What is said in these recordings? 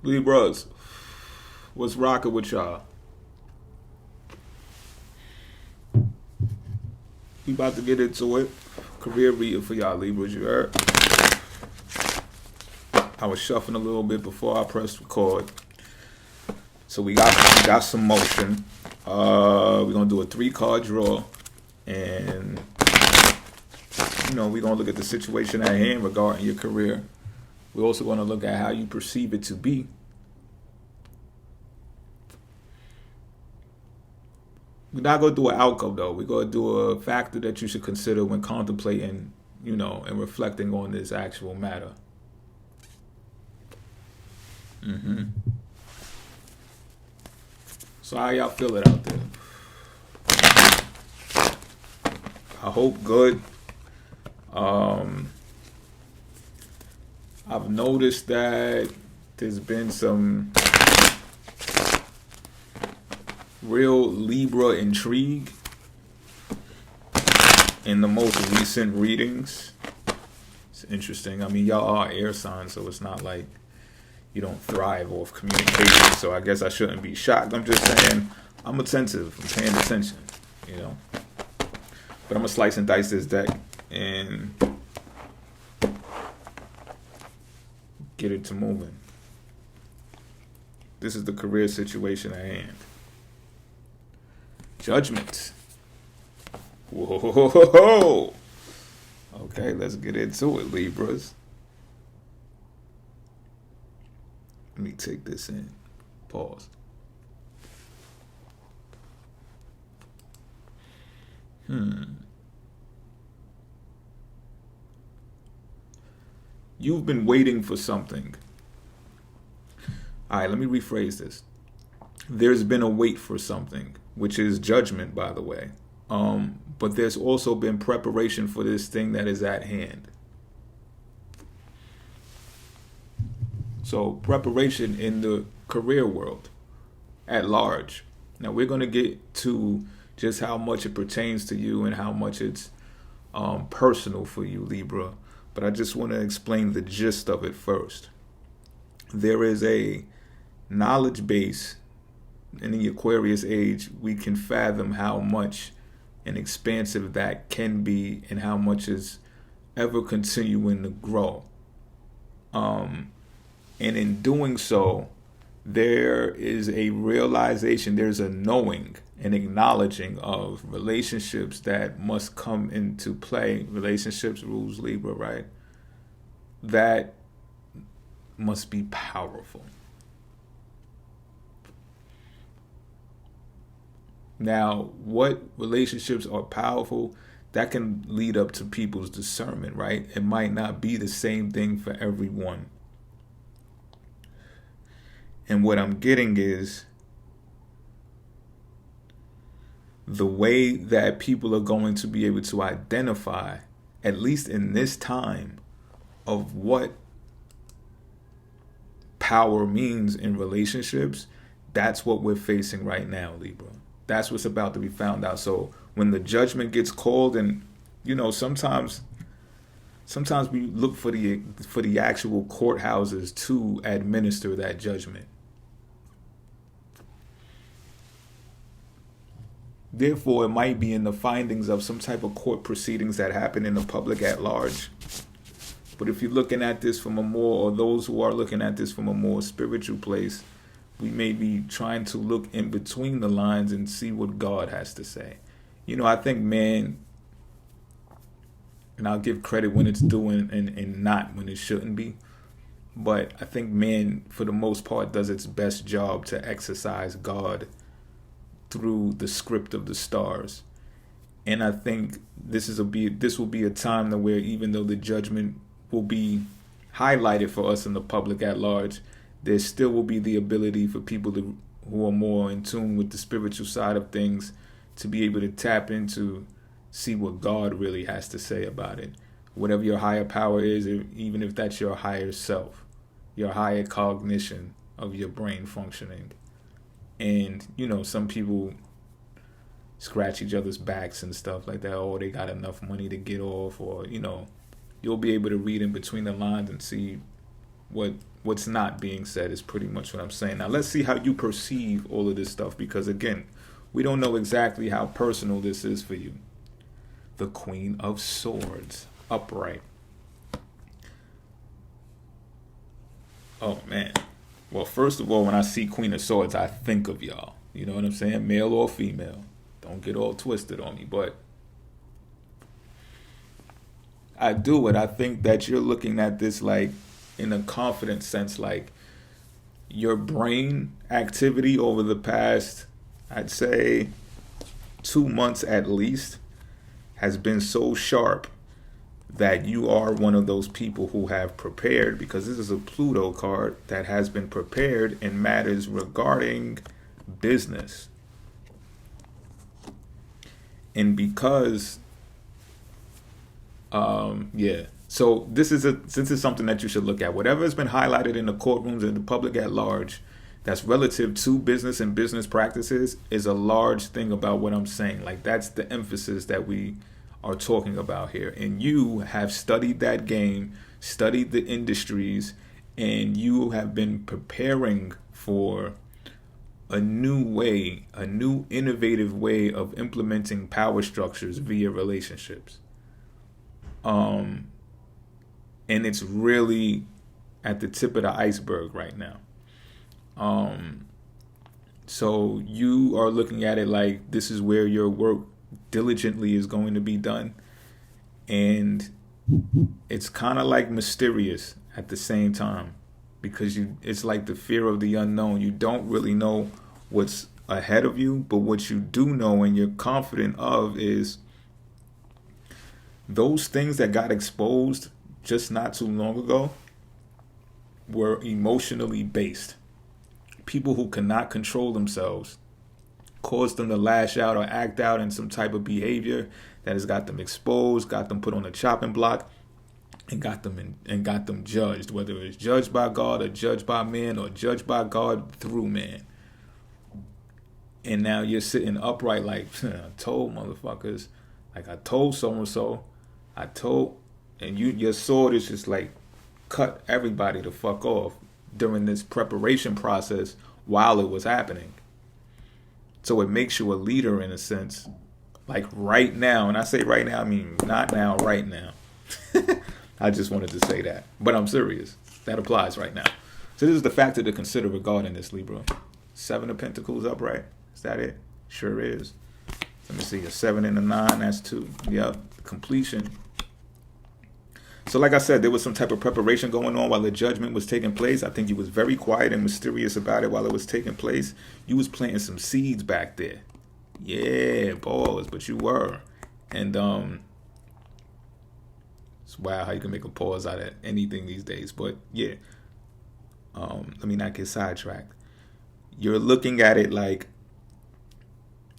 Libras, what's rocking with y'all? We about to get into it. Career reading for y'all Libras, you heard? I was shuffling a little bit before I pressed record. So we got some motion. We're gonna do a 3 card draw, and we're gonna look at the situation at hand regarding your career. We're also gonna look at how you perceive it to be. We're not gonna do an outcome though. We're gonna do a factor that you should consider when contemplating, and reflecting on this actual matter. So how y'all feel it out there? I hope good. I've noticed that there's been some real Libra intrigue in the most recent readings. It's interesting. I mean, y'all are air signs, so it's not like you don't thrive off communication. So I guess I shouldn't be shocked. I'm just saying I'm attentive. I'm paying attention, But I'm going to slice and dice this deck and get it to moving. This is the career situation at hand. Judgment. Whoa. Okay, let's get into it, Libras. Let me take this in. Pause. You've been waiting for something. All right, let me rephrase this. There's been a wait for something, which is judgment, by the way. But there's also been preparation for this thing that is at hand. So preparation in the career world at large. Now we're going to get to just how much it pertains to you and how much it's personal for you, Libra. But I just want to explain the gist of it first. There is a knowledge base, and in the Aquarius age, we can fathom how much and expansive that can be and how much is ever continuing to grow. And in doing so, there is a realization, there's a knowing and acknowledging of relationships that must come into play. Relationships, rules, Libra, right? That must be powerful. Now, what relationships are powerful, that can lead up to people's discernment, right? It might not be the same thing for everyone. And what I'm getting is the way that people are going to be able to identify, at least in this time, of what power means in relationships. That's what we're facing right now, Libra. That's what's about to be found out. So when the judgment gets called, and sometimes we look for the actual courthouses to administer that judgment. Therefore, it might be in the findings of some type of court proceedings that happen in the public at large. But if you're looking at this from or those who are looking at this from a more spiritual place, we may be trying to look in between the lines and see what God has to say. I think man, and I'll give credit when it's due and not when it shouldn't be, but I think man, for the most part, does its best job to exercise God through the script of the stars. And I think this will be a time where even though the judgment will be highlighted for us in the public at large, there still will be the ability for people who are more in tune with the spiritual side of things to be able to tap into, see what God really has to say about it. Whatever your higher power is, even if that's your higher self, your higher cognition of your brain functioning. And, some people scratch each other's backs and stuff like that. Oh, they got enough money to get off, or, you'll be able to read in between the lines and see what's not being said is pretty much what I'm saying. Now let's see how you perceive all of this stuff, because again, we don't know exactly how personal this is for you. The Queen of Swords, upright. Oh man. Well, first of all, when I see Queen of Swords, I think of y'all. You know what I'm saying? Male or female. Don't get all twisted on me, but I do it. I think that you're looking at this like in a confident sense, like your brain activity over the past, I'd say 2 months at least, has been so sharp that you are one of those people who have prepared, because this is a Pluto card that has been prepared in matters regarding business. And because so this is something that you should look at. Whatever has been highlighted in the courtrooms and the public at large that's relative to business and business practices is a large thing about what I'm saying. Like, that's the emphasis that we are talking about here. And you have studied that game, studied the industries, and you have been preparing for a new way, a new innovative way of implementing power structures via relationships. And it's really at the tip of the iceberg right now. So you are looking at it like this is where your work diligently is going to be done. And it's kind of like mysterious at the same time, because it's like the fear of the unknown. You don't really know what's ahead of you, but what you do know and you're confident of is those things that got exposed just not too long ago were emotionally based. People who cannot control themselves caused them to lash out or act out in some type of behavior that has got them exposed, got them put on the chopping block, and got them judged, whether it's judged by God or judged by man or judged by God through man. And now you're sitting upright like, I told motherfuckers, like I told so-and-so, and your sword is just like cut everybody the fuck off during this preparation process while it was happening. So it makes you a leader in a sense, like right now. And I say right now, I mean not now, right now. I just wanted to say that, but I'm serious. That applies right now. So this is the factor to consider regarding this, Libra. 7 of Pentacles upright. Is that it? Sure is. Let me see. A 7 and a 9. That's 2. Yep. Completion. So like I said, there was some type of preparation going on while the judgment was taking place. I think you was very quiet and mysterious about it while it was taking place. You was planting some seeds back there. Yeah, pause, but you were. And it's wow how you can make a pause out of anything these days. But yeah, let me not get sidetracked. You're looking at it like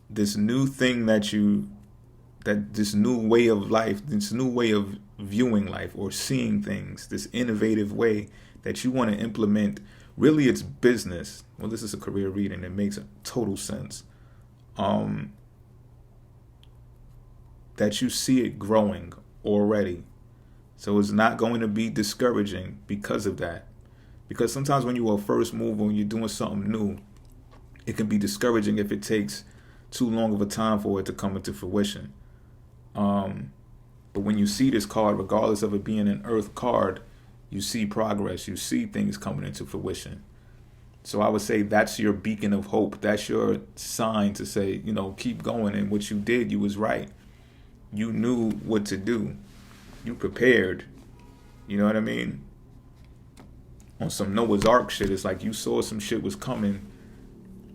this new thing this new way of life, this new way of viewing life or seeing things, this innovative way that you want to implement. Really, it's business. Well, this is a career reading. It makes total sense. That you see it growing already. So it's not going to be discouraging because of that. Because sometimes when you are first mover, when you're doing something new, it can be discouraging if it takes too long of a time for it to come into fruition. But when you see this card, regardless of it being an earth card, you see progress, you see things coming into fruition. So I would say that's your beacon of hope. That's your sign to say, keep going. And what you did, you was right. You knew what to do. You prepared. You know what I mean? On some Noah's Ark shit, it's like you saw some shit was coming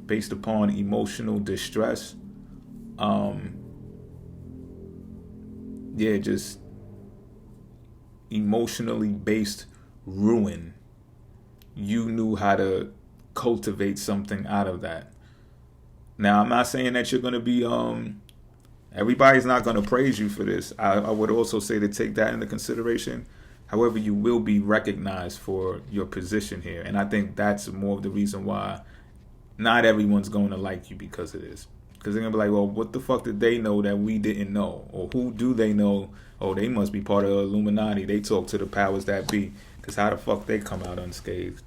based upon emotional distress. Just emotionally based ruin. You knew how to cultivate something out of that. Now, I'm not saying that you're going to be, everybody's not going to praise you for this. I would also say to take that into consideration. However, you will be recognized for your position here. And I think that's more of the reason why not everyone's going to like you because of this. Because they're going to be like, well, what the fuck did they know that we didn't know? Or who do they know? Oh, they must be part of the Illuminati. They talk to the powers that be. Because how the fuck they come out unscathed?